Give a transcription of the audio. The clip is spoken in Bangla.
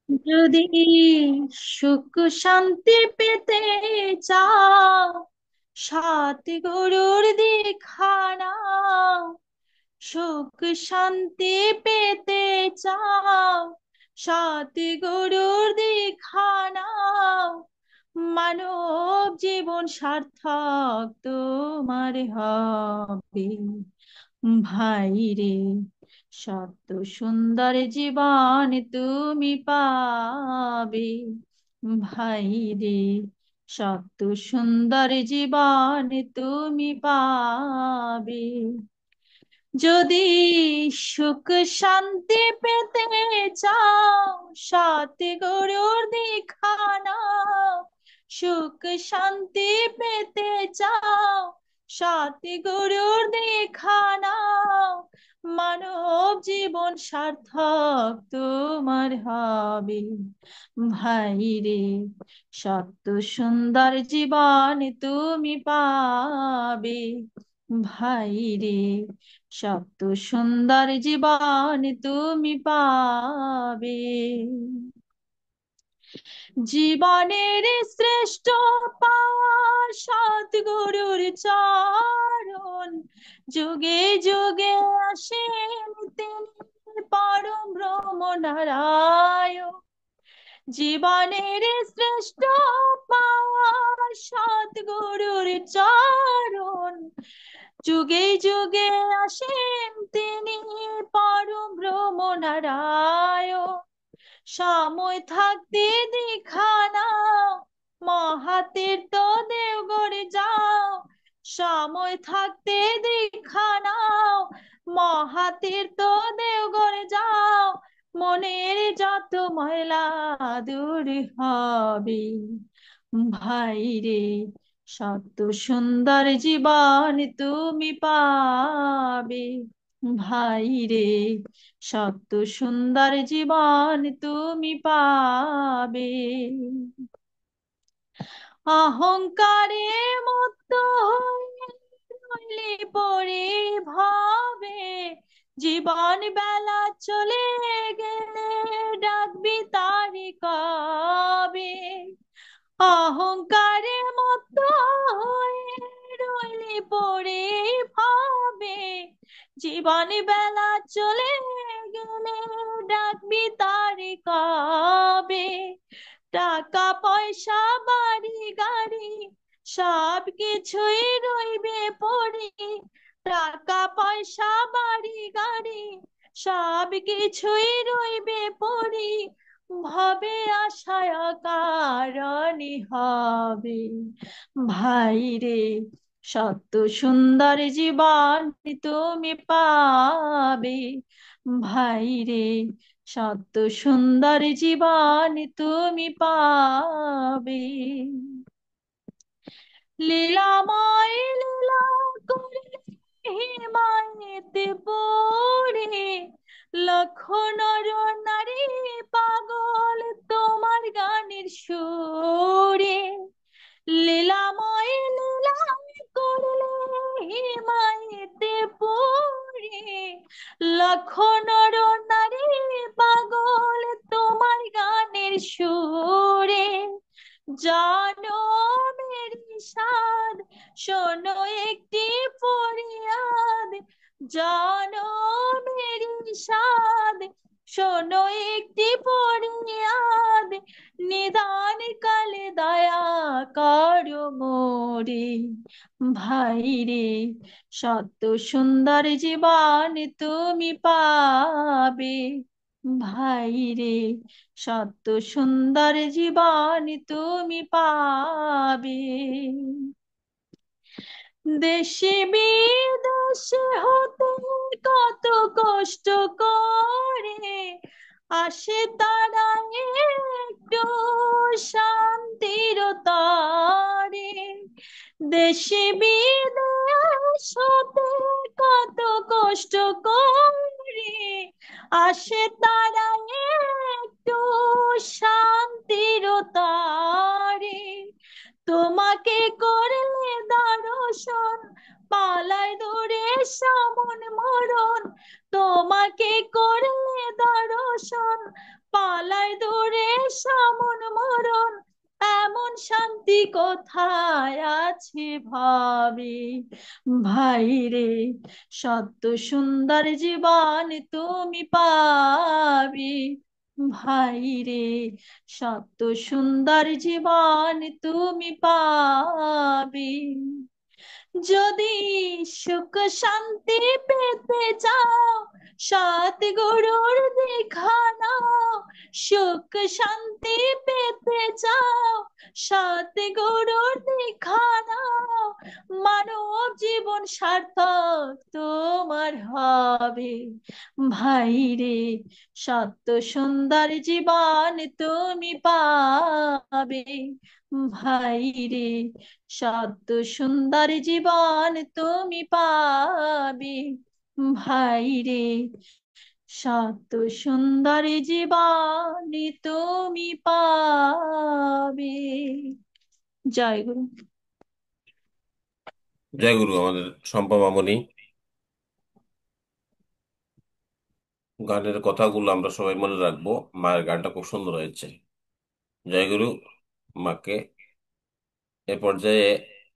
যদি সুখ শান্তি পেতে চাও, সাত গরুর দীক্ষা নাও। সুখ শান্তি পেতে চাও, সাত গরুর দীক্ষা নাও। মানব জীবন সার্থক তোমার হবে ভাই রে। সত্য সুন্দর জীবন তুমি পাবে ভাই রে। সত্য সুন্দর জীবন তুমি পাবে। যদি সুখ শান্তি পেতে চাও, সাত গরুর দীক্ষা নাও। সুখ শান্তি পেতে চাও, সাত গরুর দীক্ষা নাও। মানব জীবন সার্থক তোমার হবে ভাই রে। সত্য সুন্দর জীবন তুমি পাবে ভাই রে। সত্য সুন্দর জীবন তুমি পাবে। জীবনের শ্রেষ্ঠ পাওয়া সদ্গুরুর চরণ। যুগে যুগে আসেন তিনি পরম ব্রহ্ম নারায়ণ। জীবনের শ্রেষ্ঠ পাওয়া সদ্গুরুর চরণ। যুগে যুগে আসেন তিনি পরম ব্রহ্ম নারায়ণ। সময় থাকতে দীক্ষা নাও, মহাতীর্থ দেওঘরে যাও। সময় থাকতে দীক্ষা নাও, মহাতীর্থ দেওঘরে যাও। মনের যত ময়লা দূর হবে ভাই রে। সত্য সুন্দর জীবন তুমি পাবে ভাই রে। সত্য সুন্দর জীবন তুমি পাবে। অহংকারে মুক্ত হয়ে রইলি পরে ভাবে। জীবন বেলা চলে গেলে ডাকবি তারি কবে। অহংকারে মুক্ত হয়ে রইলি পরে ভাবে। জীবন বেলা চলে গেলে ডাকবি তারি কবে। টাকা পয়সা বাড়ি গাড়ি সব কিছুই রইবে পড়ে। টাকা পয়সা বাড়ি গাড়ি সব কিছুই রইবে পড়ে। ভবে আশায় কারণে হবে ভাই রে। সত্য সুন্দর জীবন তুমি পাবে ভাই রে। সত্য সুন্দর জীবন তুমি পাবে। লীলাময় লীলা করে হিমায়িতে পড়ে। লক্ষ নর নারী পাগল তোমার গানের সুরে। লীলাময় লীলা করলে হিমায়িতে পড়ে। লক্ষ নর নারী পাগল তোমার গানের সুরে। জানো মেরি সাদ, শোনো একটি ফরিয়াদ। জানো মেরি সাদ, শোনো একটি ফরিয়াদ। নিদান কালে দয়া করো মোরে ভাই রে। সত্য সুন্দর জীবন তুমি পাবে ভাই রে। সত্য সুন্দর জীবন তুমি পাবে। দেশে বিদেশে হতে কত কষ্ট করে আসে তারা একটু শান্তির তরে। দেশে বিদেশ হতে কত কষ্ট করে আসে তারা একটু শান্তির তরে। তোমাকে করলে দর্শন পালায় দূরে সমন মরণ। তোমাকে করলে দর্শন পালায় দূরে সামন মরণ, এমন শান্তি কোথায় আছে ভাবি। ভাই রে, সত্য সুন্দর জীবন তুমি পাবি। ভাই রে, সত্য সুন্দর জীবন তুমি পাবি। যদি সুখ শান্তি পেতে চাও, সৎগুরুর দেখা নাও। সুখ শান্তি পেতে চাও, সৎগুরুর দেখা নাও। মানব জীবন সার্থক তোমার হবে। ভাই রে, সত্য সুন্দর জীবন তুমি পাবে। ভাই রে, সত্য সুন্দর জীবন তুমি পাবে। ভাই রে, সত্য সুন্দর জীবন তুমি পাবে। জয় গুরু। জয় গুরু। আমাদের শম্পা মামনি গানের কথাগুলো আমরা সবাই মনে রাখবো। মায়ের গানটা খুব সুন্দর হয়েছে। জয় গুরু। মাকে এ পর্যায়ে